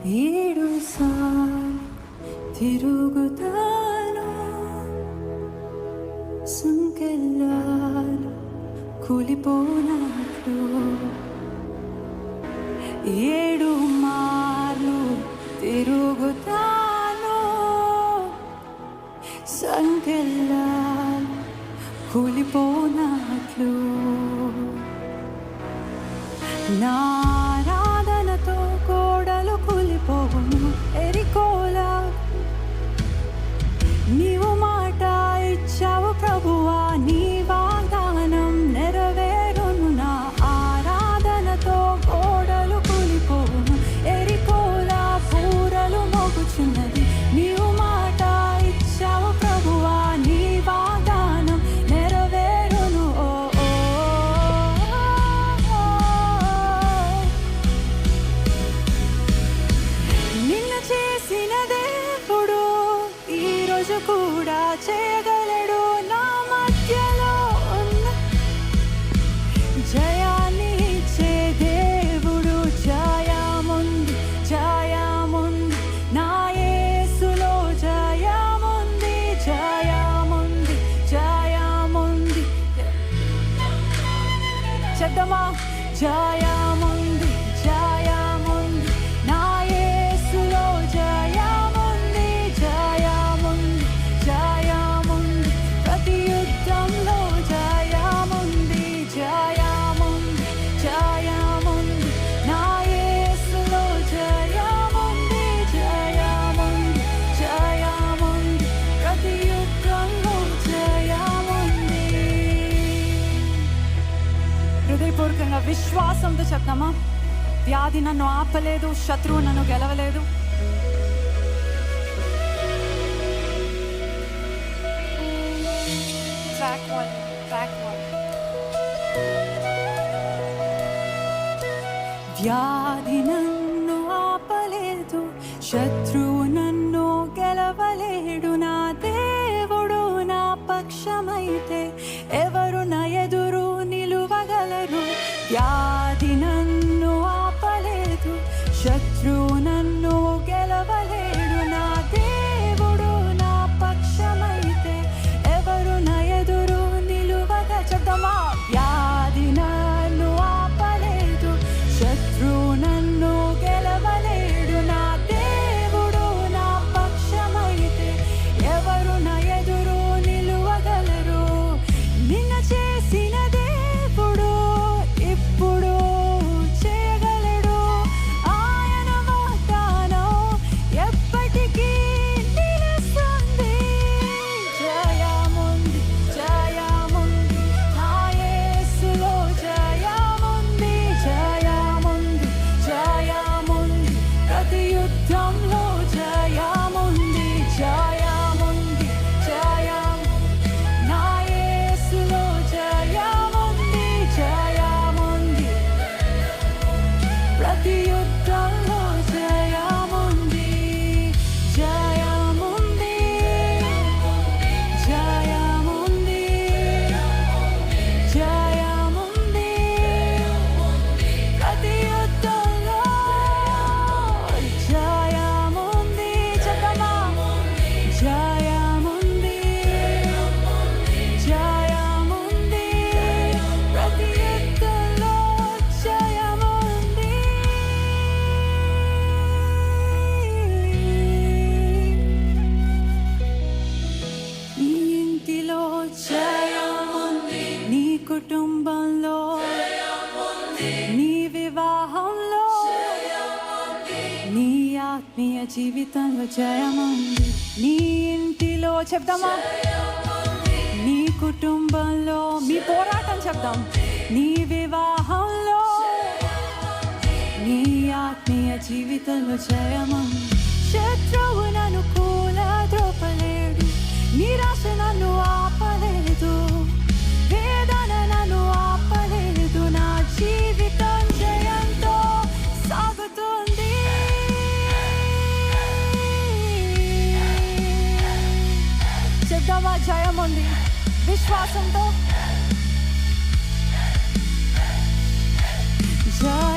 ఏడు సార్లు తిరుగుతాను, సంకెళ్ళాలు కూలిపోనట్లు. ఏడు మార్లు తిరుగుతాను, సంకెళ్ళాలు కూలిపోనట్లు. నా ఆరాధనతో కోడలు కూలిపోవును ఎరికోలా. నీవు మాట ఇచ్చావు ప్రభువా, నీ వాగ్దానం నెరవేరును. నా ఆరాధనతో కోడలు కూలిపోవును ఎరికోలా. బూరలు మోగుచున్నది, నీవు మాట ఇచ్చావు ప్రభువా, నీ వాగ్దానం నెరవేరును. నిన్ను చేసిన దేవుడు ఈరోజు కూడా చేయగలడు. నా మధ్యలో ఉన్న జయాన్ని ఇచ్చే దేవుడు. జయముంది, జయముంది నా యేసులో, జయముంది, జయముంది, జయముంది. చెడ్డమా జయముంది, జయముంది నా యేసులో, జయముంది, జయముంది, జయముంది ప్రతి యుద్ధంలో. జయముంది, జయముంది, జయముంది నా యేసులో, జయముంది, జయముంది, జయముంది ప్రతి యుద్ధంలో. జయముంది. హృదయపూర్వకంగా విశ్వాసంతో చెప్తామా? వ్యాధి నన్ను ఆపలేదు, శత్రువు నన్ను గెలవలేదు. Track 1, track 1. వ్యాధి నన్ను ఆపలేదు, శత్రువు నన్ను గెలవలేడు. నా దేవుడు నా పక్షమైతే ఎవరు నా ఎదురు నిలువగలరు? వ్యాధి నన్ను ఆపలేదు, శత్రువు నన్ను గెలవలేడు. నా దేవుడు నా పక్షమైతే ఎవరు నా ఎదురు నిలువగా. చెప్తామా? వ్యాధి నన్ను ఆపలేదు, శత్రువు నన్ను గెలవలేడు. నా దేవుడు నా పక్షమైతే ఎవరు నా ఎదురు నిలువగలరు? నిన్న చేసిన దేవుడు ఇప్పుడు చేయగలడు. ఆయన వాగ్దానం ఎప్పటికీ నిలుస్తుంది. జయముంది, జయముంది నా యేసులో, జయముంది, జయముంది, జయముంది ప్రతి యుద్ధంలో. జయముంది, జయముంది, జయముంది నా యేసులో, జయముంది, జయముంది ప్రతి యుద్ధంలో. జయముంది, జయముంది, జయముంది, జయముంది ప్రతి యుద్ధంలో. జయముంది, చెప్పమా? జయముంది, జయముంది ప్రతి యుద్ధంలో. జయముంది. నీ ఇంటిలో జయముంది, నీ కుటుంబంలో, నీ వివాహంలో, నీ ఆత్మీయ జీవితంలో. జయముంది. నీ ఇంటిలో చెప్దామా? నీ కుటుంబంలో, మీ పోరాటం చెప్దాం. నీ వివాహంలో, నీ ఆత్మీయ జీవితంలో. జయముంది. శత్రువు నన్ను కూలద్రోపలేడు, నిరాశ నన్ను ఆపలేదు, వేదన నన్ను ఆపలేదు. నా జీవితం జయంతో సాగుతుంది. చెప్దామా? జయముంది విశ్వాసంతో. జయ